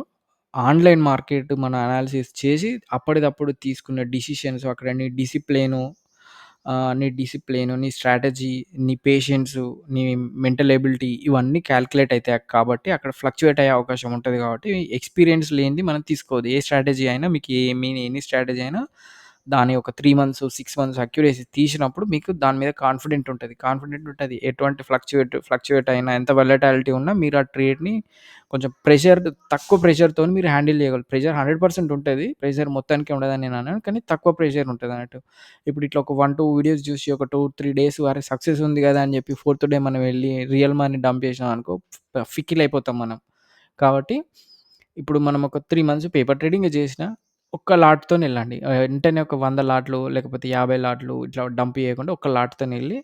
A: ఆన్‌లైన్ మార్కెట్ మన అనాలిసిస్ చేసి అప్పటిదప్పుడు తీసుకున్న డిసిషన్స్ అక్కడ నీ డిసిప్లిన్, నీ స్ట్రాటజీ, నీ పేషెన్సు, నీ మెంటల్ ఎబిలిటీ ఇవన్నీ కాలిక్యులేట్ అయితాయి కాబట్టి అక్కడ ఫ్లక్చుయేట్ అయ్యే అవకాశం ఉంటది కాబట్టి ఎక్స్‌పీరియన్స్ లేనిది మనం తీసుకోవద్దు. ఏ స్ట్రాటజీ అయినా మీకు ఎనీ స్ట్రాటజీ అయినా దాని ఒక 3 మంత్స్, 6 మంత్స్ అక్యురసీ తీసినప్పుడు మీకు దాని మీద కాన్ఫిడెంట్ ఉంటది. ఎటువంటి ఫ్లక్చుయేట్ అయినా ఎంత వోలటాలిటీ ఉన్నా మీరు ఆ ట్రేడ్‌ని కొంచెం తక్కువ ప్రెషర్‌తోని మీరు హ్యాండిల్ చేయగలరు. ప్రెషర్ 100% ఉంటది. ప్రెషర్ మొత్తానికే ఉండదని నేను అనను. కానీ తక్కువ ప్రెషర్ ఉంటదన్నట్టు. ఇప్పుడు ఇట్లా ఒక 1, 2 వీడియోస్ చూసి ఒక 2, 3 డేస్ అరె సక్సెస్ ఉంది గదా! అని చెప్పి ఫోర్త్ డే మనం వెళ్లి రియల్ మనీ డంప్ చేసినామనుకో ఫిక్కిల్ అయిపోతాం మనం. కాబట్టి ఇప్పుడు మనం ఒక 3 మంత్స్ పేపర్ ట్రేడింగే చేసినా ఒక్క లాట్‌తోనెళ్ళండి. వెంటనే ఒక 100 లాట్లు లేకపోతే 50 లాట్లు ఇట్లా డంప్ చేయకుండా ఒక్క లాట్‌తోనెళ్ళి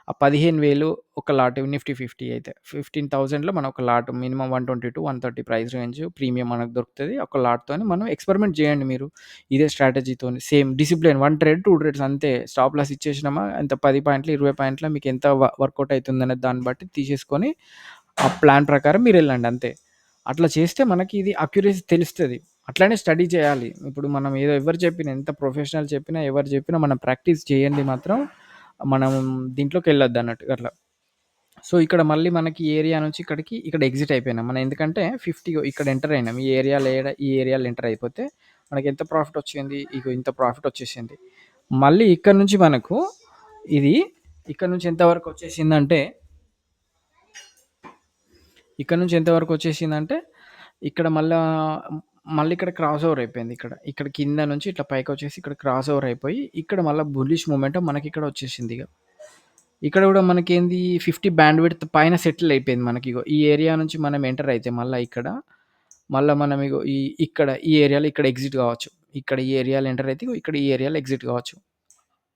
A: ఆ 15,000 ఒక లాట్ నిఫ్టీ 50 అయితే 15,000లో మనం ఒక lot minimum 120-130 price range premium మనకు దొరుకుతది. ఒక లాట్‌తోని మనం ఎక్స్‌పెరిమెంట్ చేయండి మీరు. ఇదే స్ట్రాటజీతోని సేమ్ డిసిప్లిన్ 1 ట్రేడ్, 2 ట్రేడ్స్ అంతే. స్టాప్ లాస్ ఇచ్చేసినామా ఎంత 10 పాయింట్లు, 20 పాయింట్ల మీకు ఎంత వర్కౌట్ అయితుందనే దాన్ని బట్టి తీసేసుకొని ఆ ప్లాన్ ప్రకారం మీరెళ్ళండి అంతే. అట్లా చేస్తే మనకి ఇది అక్యురసీ తెలుస్తది. అట్లనే స్టడీ చేయాలి. ఇప్పుడు మనం ఏదో ఎవరు చెప్పినా ఎంత ప్రొఫెషనల్ చెప్పినా, ఎవరు చెప్పినా మనం ప్రాక్టీస్ చేయంది మాత్రం మనం దీంట్లోకెళ్ళొద్దన్నట్టు అట్లా. సో, ఇక్కడ మళ్ళీ మనకి ఈ ఏరియా నుంచి ఇక్కడ ఎగ్జిట్ అయిపోయినాం. మనం ఎందుకంటే 50 ఇక్కడ ఎంటర్ అయినాం. ఈ ఏరియాలో ఎంటర్ అయిపోతే మనకెంత ప్రాఫిట్ వచ్చింది? ఇగో ఇంత ప్రాఫిట్ వచ్చేసింది. మళ్ళీ ఇక్కడ నుంచి మనకు ఇది ఇక్కడ నుంచి ఎంత వరకు వచ్చేసిందంటే ఇక్కడ నుంచి ఎంత వరకు వచ్చేసిందంటే, ఇక్కడ మళ్ళీ ఇక్కడ క్రాస్ ఓవర్ అయిపోయింది ఇక్కడ. ఇక్కడ కింద నుంచి ఇట్లా పైకొచ్చేసి ఇక్కడ క్రాస్ ఓవర్ అయిపోయి, ఇక్కడ మళ్ళా బుల్లిష్ మొమెంటం మనకిక్కడ వచ్చేసిందిగ. ఇక్కడ గూడా మనకేంది 50 బ్యాండ్ విడ్త్ పైన సెటిల్ అయిపోయింది మనకిగో. ఈ ఏరియా నుంచి మనం ఎంటర్ అయితే మళ్ళా ఇక్కడ, మళ్ళా మనం ఇగో ఈ ఏరియాలో ఇక్కడ ఎగ్జిట్ కావచ్చు. ఇక్కడ ఈ ఏరియాలో ఎంటర్ అయితే ఇగో ఇక్కడ ఈ ఏరియాలో ఎగ్జిట్ కావచ్చు.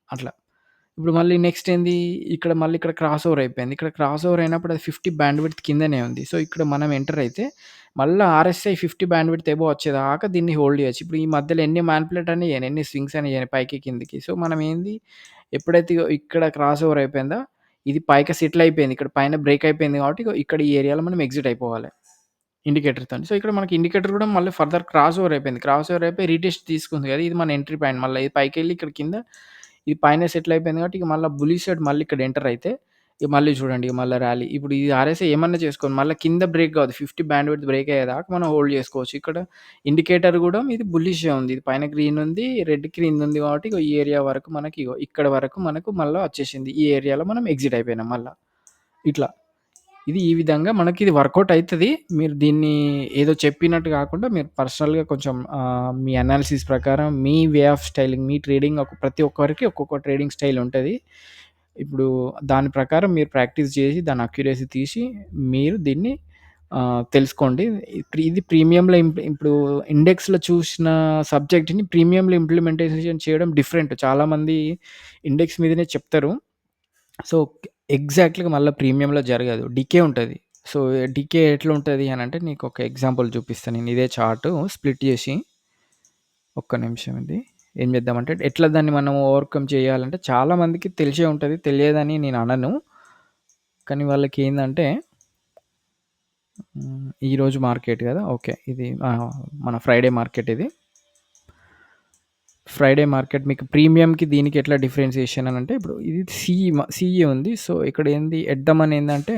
A: అట్లా. ఇప్పుడు మళ్ళీ నెక్స్ట్ ఏంది? ఇక్కడ క్రాస్ ఓవర్ అయిపోయింది. ఇక్కడ క్రాస్ ఓవర్ అయినప్పుడు అది 50 బ్యాండ్ విడ్త్ కిందనే ఉంది. సో, ఇక్కడ మనం ఎంటర్ అయితే మళ్ళా ఆర్ఎస్ఐ 50 బ్యాండ్ విడ్త్ అబోవ్ వచ్చేదాకా దీన్ని హోల్డ్ చేయొచ్చు. ఇప్పుడు ఈ మధ్యలో ఎన్ని మానిప్యులేట్ అని చేయను, ఎన్ని స్వింగ్స్ అని చేయను పైకి కిందకి. సో, మనం ఏంది ఎప్పుడైతే ఇగో ఇక్కడ క్రాస్ ఓవర్ అయిపోయిందో ఇది పైకి సెటిల్ అయిపోయింది. ఇక్కడ పైన బ్రేక్ అయిపోయింది కాబట్టి ఇగో ఇక్కడ ఈ ఏరియాలో మనం ఎగ్జిట్ అయిపోవాలి. ఇండికేటర్‌తోని. సో, ఇక్కడ మనకి ఇండికేటర్ గూడా మళ్ళీ ఫర్దర్ క్రాస్ ఓవర్ అయిపోయింది. క్రాస్ ఓవర్ అయిపోయి రీటెస్ట్ తీసుకుంది గదా! ఇది మన ఎంట్రీ పాయింట్. మళ్ళా ఇది పైకెళ్ళి ఇక్కడ కింద ఇది పైన సెటిల్ అయిపోయింది కాబట్టి ఇక మళ్ళా బులిష్ సైడ్ మళ్ళీ ఇక్కడ ఎంటర్ అయితే ఇగ మళ్ళీ చూడండి ఇగ మళ్ళా ర్యాలీ. ఇప్పుడు ఇది ఆర్ఎస్ఐ ఏమన్నా చేసుకోండి. మళ్ళా కింద బ్రేక్ కావద్దు. 50 బ్యాండ్ విడ్త్ బ్రేక్ అయ్యేదాకా మనం హోల్డ్ చేసుకోవచ్చు. ఇక్కడ ఇండికేటర్ గూడా ఇది బుల్లిష్‌గా ఉంది. ఇది పైన గ్రీన్ ఉంది. రెడ్ కింద ఉంది కాబట్టి ఇగో ఈ ఏరియా వరకు మనకి ఇగో ఇక్కడ వరకు మనకు మళ్ళా వచ్చేసింది. ఈ ఏరియాలో మనం ఎగ్జిట్ అయిపోయినాం మళ్ళా. ఇట్లా. ఇది ఈ విధంగా మనకిది వర్కౌట్ అయితది. మీరు దీన్ని ఏదో చెప్పినట్టు గాకుండా మీరు పర్సనల్‌గా కొంచెం మీ అనాలిసిస్ ప్రకారం మీ వే ఆఫ్ స్టైలింగ్ మీ ట్రేడింగ్ ప్రతి ఒక్కరికి ఒక్కొక్క ట్రేడింగ్ స్టైల్ ఉంటది. ఇప్పుడు దాని ప్రకారం మీరు ప్రాక్టీస్ చేసి దాని అక్యురసీ తీసి మీరు దీన్ని తెలుసుకోండి. ఇది ప్రీమియంలో ఇప్పుడు ఇండెక్స్‌లో చూసిన సబ్జెక్ట్‌ని ప్రీమియంలో ఇంప్లిమెంటేషన్ చేయడం డిఫరెంట్. చాలామంది ఇండెక్స్ మీదనే చెప్తారు. సో, ఎగ్జాక్ట్‌గా మళ్ళా ప్రీమియంలో జరగదు. డికే ఉంటది. సో, డికే ఎట్లుంటది అనంటే నీకొక ఎగ్జాంపుల్ చూపిస్తా నేను. ఇదే చార్ట్ స్ప్లిట్ చేసి ఒక్క నిమిషం ఇది. ఏం చేద్దామంటే ఎట్లా దాన్ని మనం ఓవర్‌కమ్ చేయాలంటే చాలా మందికి తెలిసే ఉంటది. తెలియదని నేను అనను. కానీ వాళ్ళకేందంటే ఈరోజు మార్కెట్ గదా! ఓకే. ఇది మన ఫ్రైడే మార్కెట్ ఇది. ఫ్రైడే మార్కెట్ మీకు ప్రీమియంకి దీనికి ఎట్లా డిఫరెన్షియేషన్ అనంటే ఇప్పుడు ఇది సీఈ ఉంది. సో, ఇక్కడ ఏంది ఎట్ ద మనీ ఏందంటే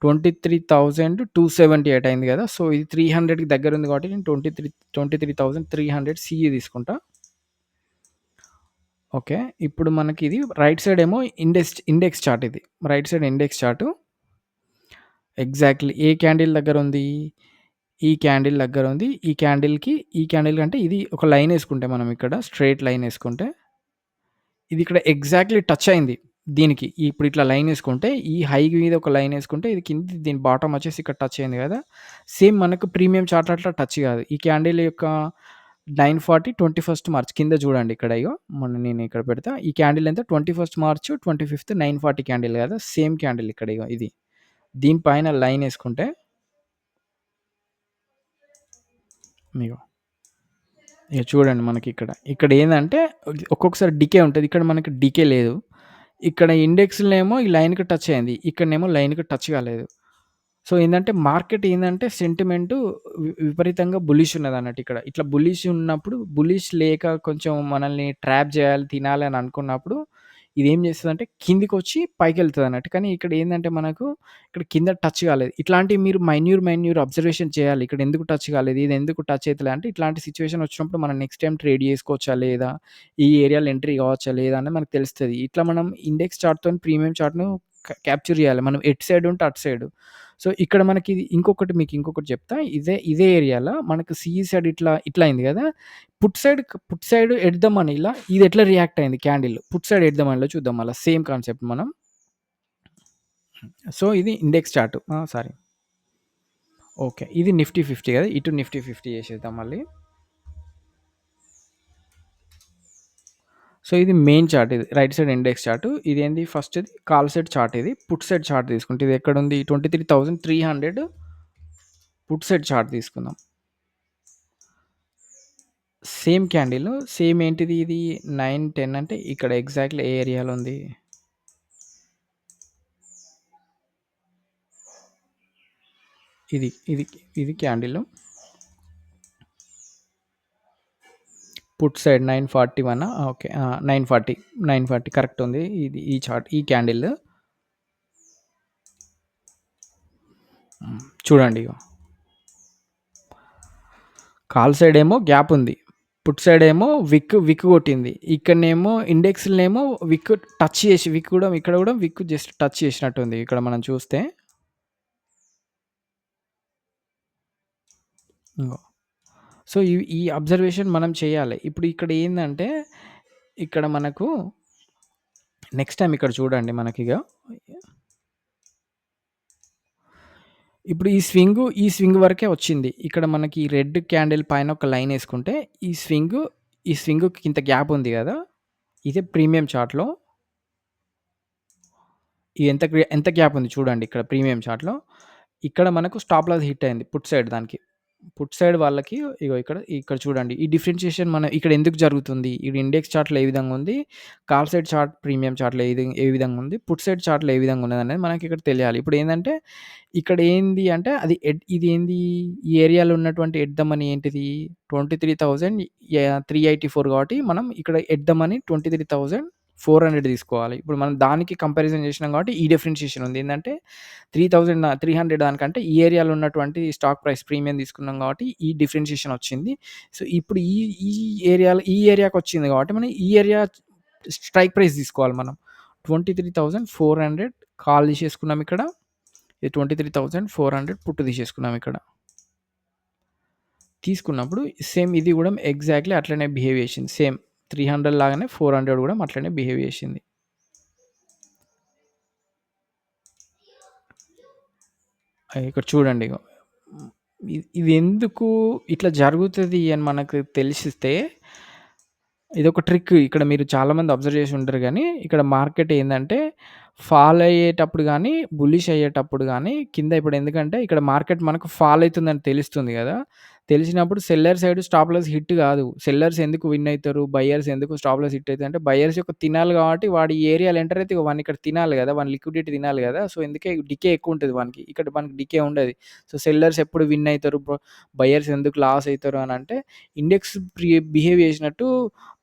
A: 23,278 అయింది గదా! సో, ఇది 300కి దగ్గరుంది కాబట్టి నేను 23,300 సీఈ తీసుకుంటా. ఓకే. ఇప్పుడు మనకిది రైట్ సైడ్ ఏమో ఇండెక్స్ చార్ట్ ఇది. Right side index chart. Exactly ఏ క్యాండిల్ దగ్గరుంది? ఈ క్యాండిల్ దగ్గరుంది. ఈ క్యాండిల్ కంటే ఇది ఒక లైన్ యేసుకుంటే మనం ఇక్కడ స్ట్రెయిట్ లైన్ యేసుకుంటే ఇది ఇక్కడ ఎగ్జాక్ట్‌లీ టచ్ అయింది. దీనికి. ఇప్పుడు ఇట్లా లైన్ యేసుకుంటే, ఈ హై మీద ఒక లైన్ యేసుకుంటే, ఇది కింద దీని బాటమ్ వచ్చేసి ఇక్కడ టచ్ అయింది గదా! సేమ్ మనకు ప్రీమియం చార్ట్ అట్లా టచ్ గాదు. ఈ క్యాండిల్ యొక్క 9:40 21 మార్చ్ కింద చూడండి ఇక్కడ ఇగో. మొన్న నేను ఇక్కడ పెడతా. ఈ క్యాండిల్ ఎంత 21 మార్చ్ 25థ్ 9:40 క్యాండిల్ గదా! సేమ్ క్యాండిల్ ఇక్కడ ఇగో ఇది. దీని పైన లైన్ యేసుకుంటే ఇగో. ఇగ చూడండి మనకిక్కడ. ఇక్కడేందంటే ఒక్కొక్కసారి డికే ఉంటది. ఇక్కడ మనకి డికే లేదు. ఇక్కడ ఇండెక్స్‌లేమో ఈ లైన్‌కి టచ్ అయింది. ఇక్కడనేమో లైన్‌కి టచ్ కాలేదు. సో, ఏందంటే మార్కెట్ ఏందంటే సెంటిమెంటు విపరీతంగా బులిష్ ఉన్నదన్నట్టు ఇక్కడ. ఇట్లా బులిష్ ఉన్నప్పుడు బులిష్ లేక కొంచెం మనల్ని ట్రాప్ జేయాలి, తినాలి అని అనుకున్నప్పుడు ఇదేం చేస్తదంటే కిందికొచ్చి పైకెళ్తదన్నట్టు. కానీ ఇక్కడ ఏందంటే మనకు ఇక్కడ కింద టచ్ కాలేదు. ఇట్లాంటివి మీరు మైన్యూర్ అబ్జర్వేషన్ చేయాలి. ఇక్కడ ఎందుకు టచ్ కాలేదు? ఇది ఎందుకు టచ్ అయితలే అంటే ఇట్లాంటి సిట్యుయేషన్ వచ్చినప్పుడు మనం నెక్స్ట్ టైమ్ ట్రేడ్ చేసుకోవచ్చా లేదా? ఈ ఏరియాలో ఎంట్రీ కావచ్చా లేదా? అనేది మనకు తెలుస్తది. ఇట్లా మనం ఇండెక్స్ చార్ట్‌తోని ప్రీమియం చార్ట్‌ను క్యాప్చర్ చేయాలి. మనం ఎటు సైడ్ ఉంటే అటు సైడ్. సో, ఇక్కడ మనకి ఇంకొకటి చెప్తా. ఇదే ఏరియాలో మనకు సీఈ సైడ్ ఇట్లా అయింది గదా! Put side at the Manila ఇది ఎట్లా రియాక్ట్ అయింది candle. Put side at the మనీలో చూద్దాం మళ్ళా సేమ్ కాన్సెప్ట్ మనం. సో, ఇది ఇండెక్స్ చార్ట్. సారీ. ఓకే. ఇది నిఫ్టీ 50 గదా! ఇటు నిఫ్టీ 50 చేసేద్దాం మళ్ళీ. సో, ఇది మెయిన్ చార్ట్ ఇది. Right side index chart. ఇదేంది ఫస్ట్‌ది కాల్ సైడ్ చార్ట్ ఇది. పుట్ సైడ్ చార్ట్ తీసుకుంటే ఇది ఎక్కడుంది 23,300 పుట్ సైడ్ చార్ట్ తీసుకుందాం. సేమ్ క్యాండిల్ సేమ్ ఏంటిది ఇది 9, 10 అంటే ఇక్కడ ఎగ్జాక్ట్‌లీ ఏ ఏరియాలో ఉంది? ఇది. ఇది candle. Put side 941 okay. 940 correct ఉంది. ఇది ఈ చార్ట్ ఈ క్యాండిల్. చూడండి ఇగో. కాల్ సైడ్ ఏమో గ్యాప్ ఉంది. పుట్ సైడ్ ఏమో విక్ కొట్టింది. ఇక్కడనేమో ఇండెక్స్‌లనేమో టచ్ చేసి ఇక్కడ కూడా విక్ జస్ట్ టచ్ చేసినట్టుంది. ఇక్కడ మనం చూస్తే. ఇంగో. సో, ఈ అబ్జర్వేషన్ మనం చేయాలి. ఇప్పుడు ఇక్కడ ఏందంటే, ఇక్కడ మనకు నెక్స్ట్ టైమ్ ఇక్కడ చూడండి మనకిగ. ఇప్పుడు ఈ స్వింగ్ వరకే వచ్చింది. ఇక్కడ మనకి రెడ్ క్యాండిల్ పైన ఒక లైన్ యేసుకుంటే, ఈ స్వింగ్‌కి ఇంత గ్యాప్ ఉంది గదా! ఇదే ప్రీమియం చార్ట్‌లో ఎంత గ్యాప్ ఉంది చూడండి ఇక్కడ ప్రీమియం చార్ట్‌లో. ఇక్కడ మనకు స్టాప్ లాస్ హిట్ అయింది పుట్ సైడ్ దానికి. పుట్ సైడ్ వాళ్ళకి ఇగో ఇక్కడ చూడండి. ఈ డిఫరెన్షియేషన్ మన ఇక్కడ ఎందుకు జరుగుతుంది? ఇది ఇండెక్స్ చార్ట్‌లో ఏ విధంగా ఉంది? కాల్ సైడ్ చార్ట్, ప్రీమియం చార్ట్‌లో ఏ విధంగా ఉంది? పుట్ సైడ్ చార్ట్‌లో ఏ విధంగా ఉన్నదనేది మనకిక్కడ తెలియాలి. ఇప్పుడేందంటే ఇక్కడ ఏంది అంటే అది ఇదేంది ఈ ఏరియాలో ఉన్నటువంటి ఎట్ ద మనీ ఏంటిది? 23,000 384 కాబట్టి మనం ఇక్కడ ఎట్ ద మనీ 23,400 తీసుకోవాలి. ఇప్పుడు మనం దానికి కంపారిజన్ చేసినాం కాబట్టి ఈ డిఫరెన్షియేషన్ ఉంది. ఏందంటే 300 దానికంటే ఈ ఏరియాలో ఉన్నటువంటి స్టాక్ ప్రైస్ ప్రీమియం తీసుకున్నాం కాబట్టి ఈ డిఫరెన్షియేషన్ వచ్చింది. సో, ఇప్పుడు ఈ ఈ ఏరియాకొచ్చింది కాబట్టి మనం ఈ ఏరియా స్ట్రైక్ ప్రైస్ తీసుకోవాలి మనం. 23,400 కాల్ తీసేసుకున్నాం ఇక్కడ. ఇది 23,400 పుట్ తీసేసుకున్నాం ఇక్కడ. తీసుకున్నప్పుడు సేమ్ ఇది గూడా ఎగ్జాక్ట్‌లీ అట్లనే బిహేవ్ చేసింది. సేమ్ 300 లాగానే 400 గూడా అట్లనే బిహేవ్ చేసింది. ఇక్కడ చూడండి ఇగో. ఇది ఎందుకు ఇట్లా జరుగుతది అని మనకు తెలిసిస్తే ఇదొక ట్రిక్. ఇక్కడ మీరు చాలామంది అబ్జర్వ్ చేసి ఉంటారు గానీ, ఇక్కడ మార్కెట్ ఏందంటే, ఫాల్ అయ్యేటప్పుడు గానీ, బుల్లిష్ అయ్యేటప్పుడు గానీ, కింద ఇప్పుడు ఎందుకంటే, ఇక్కడ మార్కెట్ మనకు ఫాల్ అయితుందని తెలుస్తుంది గదా! తెలిసినప్పుడు seller side stop loss hit గాదు. సెల్లర్స్ ఎందుకు విన్ అయితరు? బయర్స్ ఎందుకు స్టాప్ లాస్ హిట్ అయితదంటే, బయర్స్ యొక్క తినాలి గాబట్టి, వాడు ఈ ఏరియాలో ఎంటర్ అయితే వాడిని ఇక్కడ తినాలి గదా! వాని లిక్విడిటీ తినాలి గదా! సో, అందుకే డికే ఎక్కువుంటది వానికి. ఇక్కడ మనకి డికే ఉండది. సో, సెల్లర్స్ ఎప్పుడు విన్ అయితరు? బయర్స్ ఎందుకు లాస్ అయితరు అనంటే, ఇండెక్స్ బిహేవ్ చేసినట్టు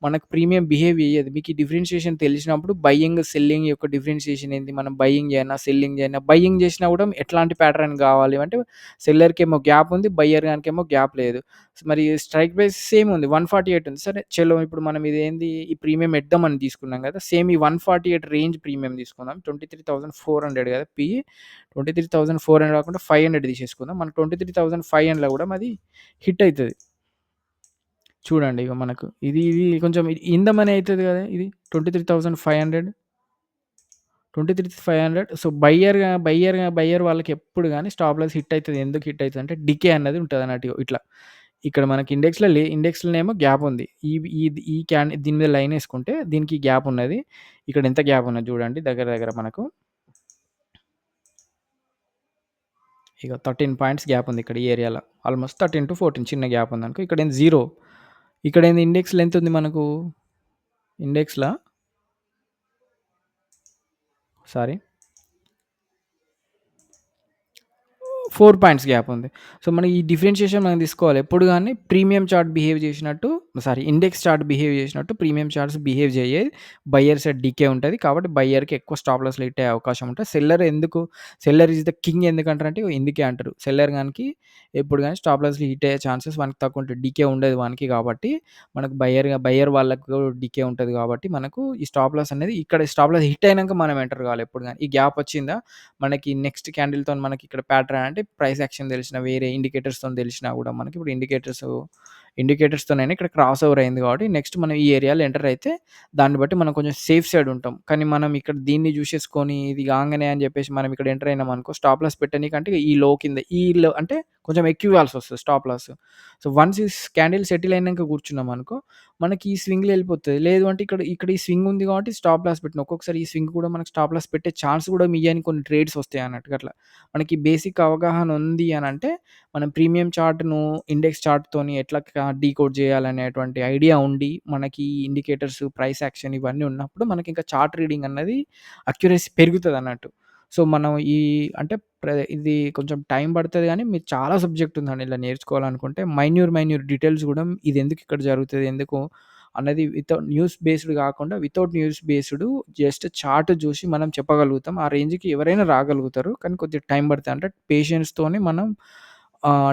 A: మనకు ప్రీమియం బిహేవ్ చేయదు. మీకు ఈ డిఫరెన్షియేషన్ తెలిసినప్పుడు బయింగ్, సెల్లింగ్ యొక్క డిఫరెన్షియేషన్ ఏంది? మనం బయింగ్ చేయనా? సెల్లింగ్ చేయనా? బయింగ్ చేసినా కూడా ఎట్లాంటి ప్యాటర్న్ కావాలి అంటే సెల్లర్‌కేమో గ్యాప్ ఉంది. బయ్యర్ గానికేమో గ్యాప్ లేదు. మరి స్ట్రైక్ ప్రైస్ సేమ్ ఉంది. 148 ఉంది. సరే చలో ఇప్పుడు మనం ఇదేంది ఈ ప్రీమియం ఎద్దామని తీసుకున్నాం కదా! సేమ్ ఈ 148 రేంజ్ ప్రీమియం తీసుకుందాం. 23,400 కదా! పిఈ 23,400 కాకుండా 500 తీసేసుకుందాం. మనకు 23,500లో కూడా మాది హిట్ అయితది. చూడండి ఇగ మనకు ఇది కొంచెం ఇన్ ద మనీ అయితది గదా! ఇది 23,500 23,500 సో, బయ్యర్ వాళ్ళకి ఎప్పుడు గాని స్టాప్ లాస్ హిట్ అయితది. ఎందుకు హిట్ అయితదంటే డికే అన్నది ఉంటదన్నట్టు ఇట్లా. ఇక్కడ మనకి ఇండెక్స్‌లోనేమో గ్యాప్ ఉంది. ఈ దీని మీద లైన్ ఏసుకుంటే దీనికి గ్యాప్ ఉన్నది. ఇక్కడ ఎంత గ్యాప్ ఉన్నది చూడండి దగ్గర దగ్గర మనకు ఇగ 13 పాయింట్స్ గ్యాప్ ఉంది ఇక్కడ ఈ ఏరియాలో. ఆల్‌మోస్ట్ 13-14 చిన్న గ్యాప్ ఉందనుకో. ఇక్కడేంది 0 ఇక్కడేంది ఇండెక్స్‌లో ఎంతుంది మనకు? ఇండెక్స్‌ల సారీ 4 పాయింట్స్ గ్యాప్ ఉంది. సో, మనం ఈ డిఫరెన్షియేషన్ మనం తీసుకోవాలి. ఎప్పుడు గాని ప్రీమియం చార్ట్ బిహేవ్ చేసినట్టు ఇండెక్స్ చార్ట్ బిహేవ్ చేసినట్టు ప్రీమియం చార్ట్స్ బిహేవ్ చేయయి. బయ్యర్ సైడ్ డీకే ఉంటది. కాబట్టి బయ్యర్‌కి ఎక్కువ స్టాప్ లాస్‌లు హిట్ అయ్యే అవకాశం ఉంటది. సెల్లర్ ఈస్ ద కింగ్ ఎందుకంటారంటే ఇందుకే అంటారు. సెల్లర్ గానికి ఎప్పుడు గాని స్టాప్ లాస్‌లు హిట్ అయ్యే ఛాన్సెస్ వానికి తక్కువ ఉంటాయి. డీకే ఉండదు వానికి కాబట్టి మనకు బయ్యర్ వాళ్ళకు డీకే ఉంటది కాబట్టి మనకు ఈ స్టాప్ లాస్ అనేది ఇక్కడ స్టాప్ లాస్ హిట్ అయినంక మనం ఎంటర్ కావాలి ఎప్పుడు గాని. ఈ గ్యాప్ వచ్చిందా మనకి నెక్స్ట్ క్యాండిల్‌తోని మనకి ఇక్కడ ప్యాటర్న్ అంటే ప్రైస్ యాక్షన్ తెలిసిన వేరే ఇండికేటర్స్‌తోని తెలిసినా గూడా మనకి ఇప్పుడు ఇండికేటర్స్‌తోనైనా ఇక్కడ క్రాస్ ఓవర్ అయింది కాబట్టి నెక్స్ట్ మనం ఈ ఏరియాలో ఎంటర్ అయితే దాన్ని బట్టి మనం కొంచెం సేఫ్ సైడ్ ఉంటాం. కానీ మనం ఇక్కడ దీన్ని జూసేసుకొని ఇది కాంగానే అని జెప్పేసి మనం ఇక్కడ ఎంటర్ అయినామనుకో స్టాప్ లాస్ పెట్టనీకంటే ఈ లో కింద ఈ లో అంటే కొంచెం ఎక్కువ ఇవ్వాల్సొస్తది స్టాప్ లాస్. సో, వన్స్ ఈ క్యాండిల్ సెటిల్ అయినంక కూర్చున్నామనుకో మనకి ఈ స్వింగ్‌లో ఎళ్ళిపోతది. లేదు అంటే ఇక్కడ ఈ స్వింగ్ ఉంది కాబట్టి స్టాప్ లాస్ పెట్టిన. ఒక్కొక్కసారి ఈ స్వింగ్ కూడా మనకు స్టాప్ లాస్ పెట్టే ఛాన్స్ కూడా మియ్యని కొన్ని ట్రేడ్స్ వస్తాయి అన్నట్టుగా అట్లా. మనకి బేసిక్ అవగాహన ఉంది అనంటే మనం ప్రీమియం చార్ట్‌ను ఇండెక్స్ చార్ట్‌తోని ఎట్లా డీకోడ్ చేయాలనేటువంటి ఐడియా ఉండి మనకి ఇండికేటర్స్, ప్రైస్ యాక్షన్ ఇవన్నీ ఉన్నప్పుడు మనకింకా చార్ట్ రీడింగ్ అన్నది అక్యురసీ పెరుగుతదన్నట్టు. సో, మనం అంటే ఇది కొంచెం టైం పడతది గానీ మీరు చాలా సబ్జెక్ట్ ఉందండి ఇలా నేర్చుకోవాలనుకుంటే మైన్యూర్ డీటెయిల్స్ గూడా ఇదెందుకు ఇక్కడ జరుగుతది? ఎందుకు? అన్నది న్యూస్ బేస్డ్ గాకుండా without news based just chart జూసి మనం చెప్పగలుగుతాం. ఆ రేంజ్‌కి ఎవరైనా రాగలుగుతారు. కానీ కొద్దిగా టైం పడతది. అంటే పేషెన్స్‌తోని మనం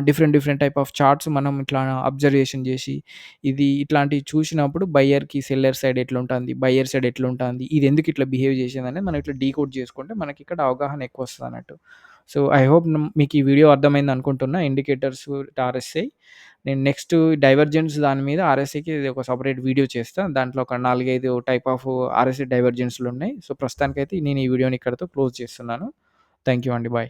A: డిఫరెంట్ టైప్ ఆఫ్ చార్ట్స్ మనం ఇట్లా అబ్జర్వేషన్ జేసి, ఇది ఇట్లాంటివి చూసినప్పుడు బయ్యర్‌కి, సెల్లర్ సైడ్ ఎట్లుంటాంది? బయ్యర్ సైడ్ ఎట్లుంటాంది? ఇదెందుకు ఇట్లా బిహేవ్ చేసిందనేది మనం ఇట్లా డీకోడ్ చేసుకుంటే మనకిక్కడ అవగాహన ఎక్కువొస్తదన్నట్టు. సో, ఐ హోప్ మీకు ఈ వీడియో అర్థమైందనుకుంటున్నా. Indicators, RSI. నేను నెక్స్ట్ డైవర్జెన్స్ దాని మీద ఆర్ఎస్ఐకి ఒక సెపరేట్ వీడియో చేస్తా. దాంట్లో ఒక 4, 5 టైప్ ఆఫ్ ఆర్ఎస్ఐ డైవర్జెన్స్‌లున్నాయి. సో, ప్రస్తుతానికైతే నేను ఈ వీడియోని ఇక్కడితో క్లోజ్ చేస్తున్నాను. థాంక్ యూ అండి. బై.